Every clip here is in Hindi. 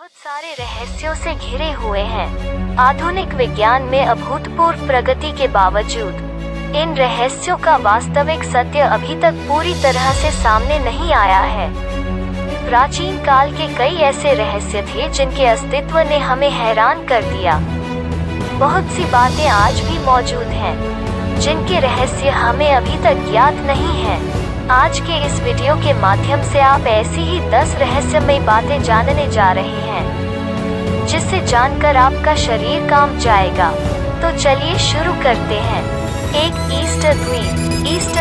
बहुत सारे रहस्यों से घिरे हुए हैं। आधुनिक विज्ञान में अभूतपूर्व प्रगति के बावजूद इन रहस्यों का वास्तविक सत्य अभी तक पूरी तरह से सामने नहीं आया है। प्राचीन काल के कई ऐसे रहस्य थे जिनके अस्तित्व ने हमें हैरान कर दिया। बहुत सी बातें आज भी मौजूद हैं, जिनके रहस्य हमें अभी तक ज्ञात नहीं हैं। आज के इस वीडियो के माध्यम से आप ऐसी ही 10 रहस्यमयी बातें जानने जा रहे हैं, जिसे जानकर आपका शरीर कांप जाएगा। तो चलिए शुरू करते हैं। एक ईस्टर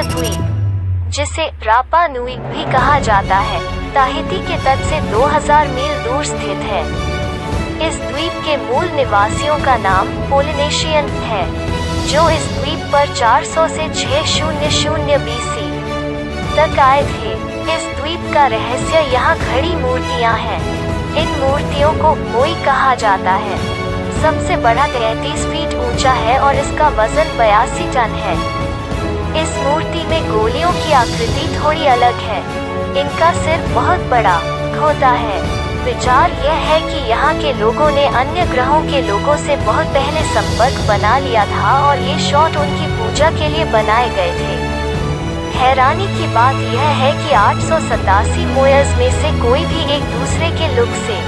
द्वीप, जिसे रापा नुई भी कहा जाता है, ताहिती के तट से 2000 मील दूर स्थित है। इस द्वीप के मूल निवासियों का नाम पोलिनेशियन है, जो इस द्वीप पर 400 से 600 BC तक आए थे। इस द्वीप का रहस्य यहाँ खड़ी मूर्तियाँ हैं। इन मूर्तियों को मोई कहा जाता है। सबसे बड़ा 33 फीट ऊंचा है और इसका वजन 82 टन है। इस मूर्ति में गोलियों की आकृति थोड़ी अलग है। इनका सिर बहुत बड़ा होता है। विचार यह है कि यहाँ के लोगों ने अन्य ग्रहों के लोगों से बहुत पहले संपर्क बना लिया था और ये शॉट उनकी पूजा के लिए बनाए गए थे। हैरानी की बात यह है कि 887 मोयर्स में से कोई भी एक दूसरे के लुक से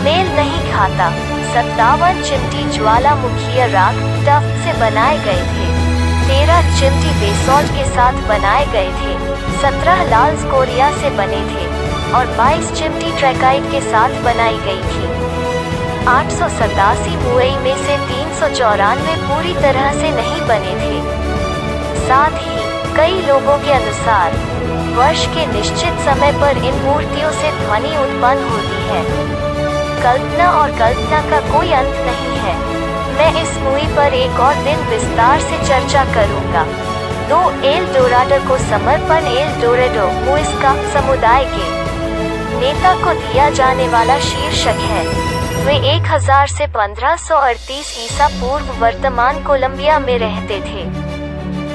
मेल नहीं खाता। 57 चिमटी ज्वालामुखीय राख टफ्ट से बनाए गए थे। 13 चिमटी बेसॉल्ट के साथ बनाए गए थे। 17 लाल स्कोरिया से बने थे और 22 चिमटी ट्रैकाइट के साथ बनाई गई थी। 887 मुएई में से 394 पूरी तरह से नहीं बने थे। साथ ही कई लोगों के अनुसार वर्ष के निश्चित समय पर इन मूर्तियों से ध्वनि उत्पन्न होती है। कल्पना और कल्पना का कोई अंत नहीं है। मैं इस मूवी पर एक और दिन विस्तार से चर्चा करूंगा। 2 एल डोराडो को समर्पण। एल डोराडो मुइस्का समुदाय के नेता को दिया जाने वाला शीर्षक है। वे 1000 से 1538 ईसा पूर्व वर्तमान कोलंबिया में रहते थे।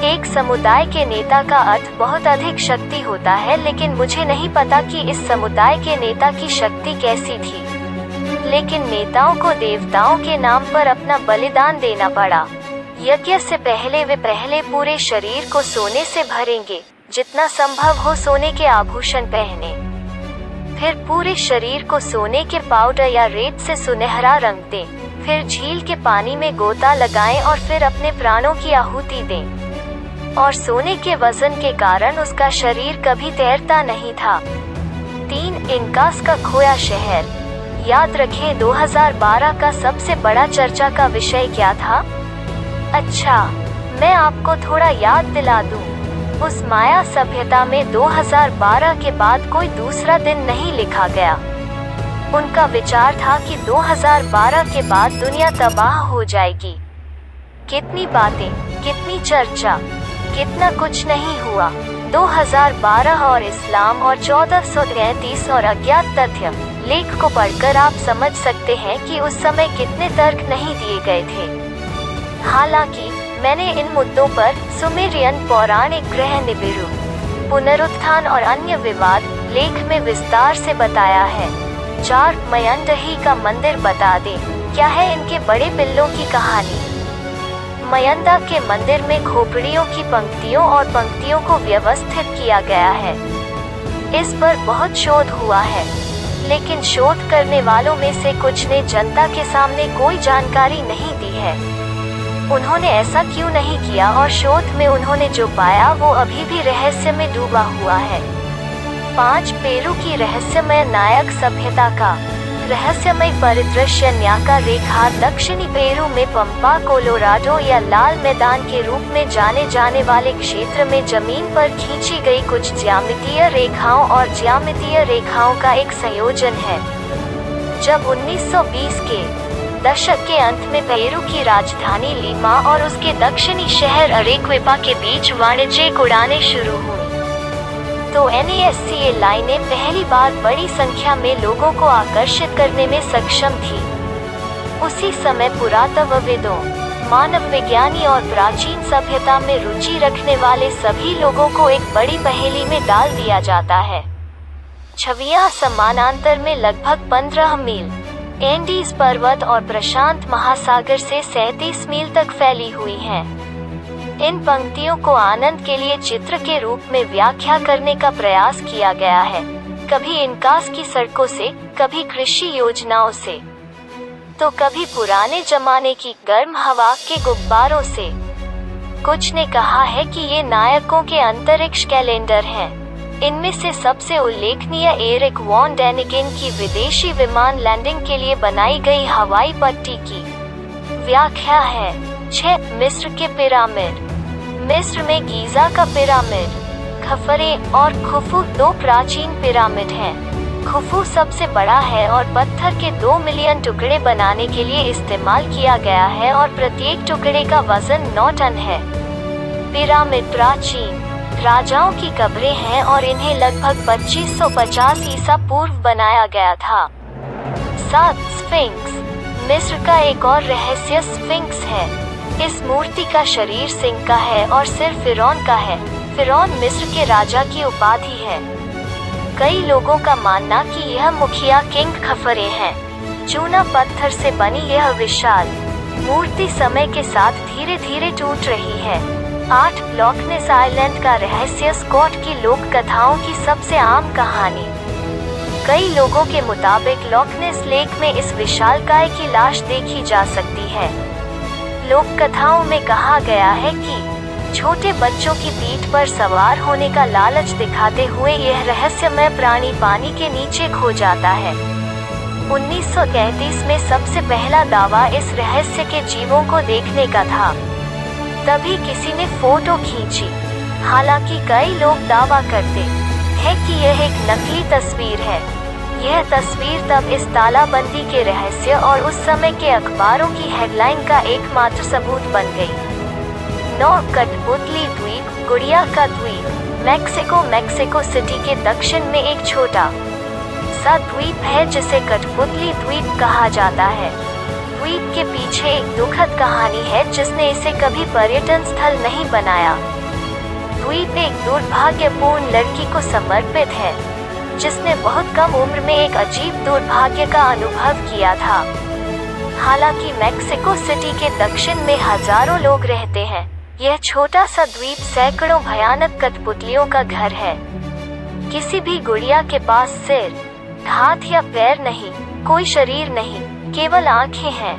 एक समुदाय के नेता का अर्थ बहुत अधिक शक्ति होता है, लेकिन मुझे नहीं पता कि इस समुदाय के नेता की शक्ति कैसी थी। लेकिन नेताओं को देवताओं के नाम पर अपना बलिदान देना पड़ा। यज्ञ से पहले वे पहले पूरे शरीर को सोने से भरेंगे, जितना संभव हो सोने के आभूषण पहने। फिर पूरे शरीर को सोने के पाउडर या रेत से सुनहरा रंग दें। फिर झील के पानी में गोता लगाएं और फिर अपने प्राणों की आहुति दें। और सोने के वजन के कारण उसका शरीर कभी तैरता नहीं था। 3 इनकास का खोया शहर। याद रखें 2012 का सबसे बड़ा चर्चा का विषय क्या था? अच्छा, मैं आपको थोड़ा याद दिला दूं। उस माया सभ्यता में 2012 के बाद कोई दूसरा दिन नहीं लिखा गया। उनका विचार था कि 2012 के बाद दुनिया तबाह हो जाएगी। कितनी बातें, कितनी चर्चा, कितना कुछ नहीं हुआ। 2012 और इस्लाम और 1433 और अज्ञात तथ्य लेख को पढ़कर आप समझ सकते हैं कि उस समय कितने तर्क नहीं दिए गए थे। हालांकि मैंने इन मुद्दों पर सुमेरियन पौराणिक ग्रह निबिरू, पुनरुत्थान और अन्य विवाद लेख में विस्तार से बताया है। 4 मयंडही का मंदिर बता दें, क्या है इनके बड़े पिल्लों की कहानी। मयंदा के मंदिर में खोपड़ियों की पंक्तियों और पंक्तियों को व्यवस्थित किया गया है। इस पर बहुत शोध हुआ है, लेकिन शोध करने वालों में से कुछ ने जनता के सामने कोई जानकारी नहीं दी है। उन्होंने ऐसा क्यों नहीं किया और शोध में उन्होंने जो पाया वो अभी भी रहस्य में डूबा हुआ है। 5 पेरू की रहस्यमय नायक सभ्यता का रहस्यमय परिदृश्य। न्याका रेखा दक्षिणी पेरू में पंपा कोलोराडो या लाल मैदान के रूप में जाने जाने वाले क्षेत्र में जमीन पर खींची गई कुछ ज्यामितीय रेखाओं और ज्यामितीय रेखाओं का एक संयोजन है। जब 1920 के दशक के अंत में पेरू की राजधानी लीमा और उसके दक्षिणी शहर अरेक्विपा के बीच वाणिज्यिक उड़ानें शुरू हुई, तो NASCA लाइनें पहली बार बड़ी संख्या में लोगों को आकर्षित करने में सक्षम थी। उसी समय पुरातत्वविदों, मानव विज्ञानी और प्राचीन सभ्यता में रुचि रखने वाले सभी लोगों को एक बड़ी पहेली में डाल दिया जाता है। छवियां समानांतर में लगभग 15 मील एंडीज पर्वत और प्रशांत महासागर से 37 मील तक फैली हुई हैं। इन पंक्तियों को आनंद के लिए चित्र के रूप में व्याख्या करने का प्रयास किया गया है, कभी इनकास की सड़कों से, कभी कृषि योजनाओं से, तो कभी पुराने जमाने की गर्म हवा के गुब्बारों से। कुछ ने कहा है कि ये नायकों के अंतरिक्ष कैलेंडर हैं। इनमें से सबसे उल्लेखनीय एरिक वॉन डैनिकेन की विदेशी विमान लैंडिंग के लिए बनाई गई हवाई पट्टी की व्याख्या है। 6 मिस्र के पिरामिड। मिस्र में गीजा का पिरामिड, खफरे और खुफू 2 प्राचीन पिरामिड हैं। खुफू सबसे बड़ा है और पत्थर के 2 मिलियन टुकड़े बनाने के लिए इस्तेमाल किया गया है और प्रत्येक टुकड़े का वजन 9 टन है। पिरामिड प्राचीन राजाओं की कब्रें हैं और इन्हें लगभग 2550 ईसा पूर्व बनाया गया था। 7 स्फिंक्स। मिस्र का एक और रहस्य स्फिंक्स है। इस मूर्ति का शरीर सिंह का है और सिर फिरौन का है। फिरौन मिस्र के राजा की उपाधि है। कई लोगों का मानना कि यह मुखिया किंग खफरे हैं। चूना पत्थर से बनी यह विशाल मूर्ति समय के साथ धीरे धीरे टूट रही है। 8 लॉक नेस आइलैंड का रहस्य। स्कॉट की लोक कथाओं की सबसे आम कहानी। कई लोगों के मुताबिक लॉक नेस लेक में इस विशालकाय की लाश देखी जा सकती है। लोक कथाओं में कहा गया है कि छोटे बच्चों की पीठ पर सवार होने का लालच दिखाते हुए यह रहस्यमय प्राणी पानी के नीचे खो जाता है। 1933 में सबसे पहला दावा इस रहस्य के जीवों को देखने का था। तभी किसी ने फोटो खींची। हालांकि कई लोग दावा करते हैं कि यह एक नकली तस्वीर है। यह तस्वीर तब इस तालाबंदी के रहस्य और उस समय के अखबारों की हेडलाइन का एकमात्र सबूत बन गई। 9 कठपुतली द्वीप। गुड़िया का द्वीप मैक्सिको सिटी के दक्षिण में एक छोटा सा द्वीप है जिसे कठपुतली द्वीप कहा जाता है। द्वीप के पीछे एक दुखद कहानी है जिसने इसे कभी पर्यटन स्थल नहीं बनाया। द्वीप एक दुर्भाग्यपूर्ण लड़की को समर्पित है जिसने बहुत कम उम्र में एक अजीब दुर्भाग्य का अनुभव किया था। हालांकि मैक्सिको सिटी के दक्षिण में हजारों लोग रहते हैं। यह छोटा सा द्वीप सैकड़ों भयानक कठपुतलियों का घर है। किसी भी गुड़िया के पास सिर, हाथ या पैर नहीं, कोई शरीर नहीं, केवल आंखें हैं।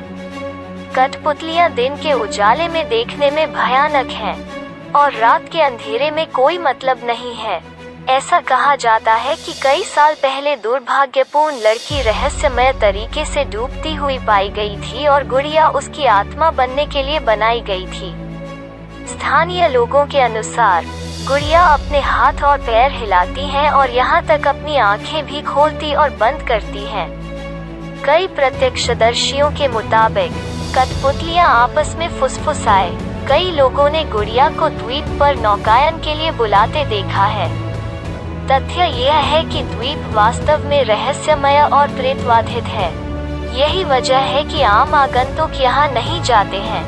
कठपुतलियां दिन के उजाले में देखने में भयानक हैं और रात के अंधेरे में कोई मतलब नहीं है। ऐसा कहा जाता है कि कई साल पहले दुर्भाग्यपूर्ण लड़की रहस्यमय तरीके से डूबती हुई पाई गई थी और गुड़िया उसकी आत्मा बनने के लिए बनाई गई थी। स्थानीय लोगों के अनुसार गुड़िया अपने हाथ और पैर हिलाती हैं और यहाँ तक अपनी आंखें भी खोलती और बंद करती हैं। कई प्रत्यक्षदर्शियों के मुताबिक कठपुतलियां आपस में फुसफुसाए। कई लोगों ने गुड़िया को द्वीप पर नौकायन के लिए बुलाते देखा है। तथ्य यह है कि द्वीप वास्तव में रहस्यमय और प्रेतवाधित है। यही वजह है कि आम आगंतुक यहाँ नहीं जाते हैं।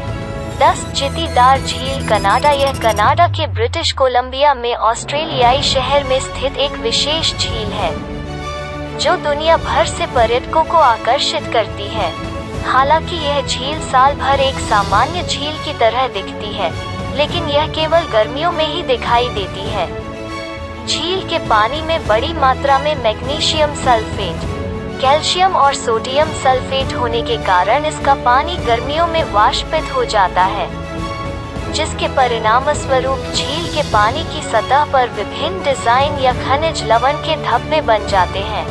10 चितीदार झील कनाडा। यह कनाडा के ब्रिटिश कोलंबिया में ऑस्ट्रेलियाई शहर में स्थित एक विशेष झील है जो दुनिया भर से पर्यटकों को आकर्षित करती है। हालांकि यह झील साल भर एक सामान्य झील की तरह दिखती है, लेकिन यह केवल गर्मियों में ही दिखाई देती है। झील के पानी में बड़ी मात्रा में मैग्नीशियम सल्फेट, कैल्शियम और सोडियम सल्फेट होने के कारण इसका पानी गर्मियों में वाष्पित हो जाता है, जिसके परिणामस्वरूप झील के पानी की सतह पर विभिन्न डिजाइन या खनिज लवण के धब्बे बन जाते हैं।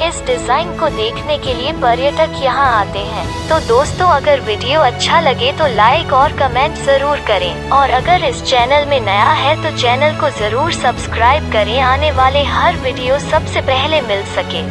इस डिजाइन को देखने के लिए पर्यटक यहाँ आते हैं। तो दोस्तों, अगर वीडियो अच्छा लगे तो लाइक और कमेंट जरूर करें और अगर इस चैनल में नया है तो चैनल को जरूर सब्सक्राइब करें, आने वाले हर वीडियो सबसे पहले मिल सके।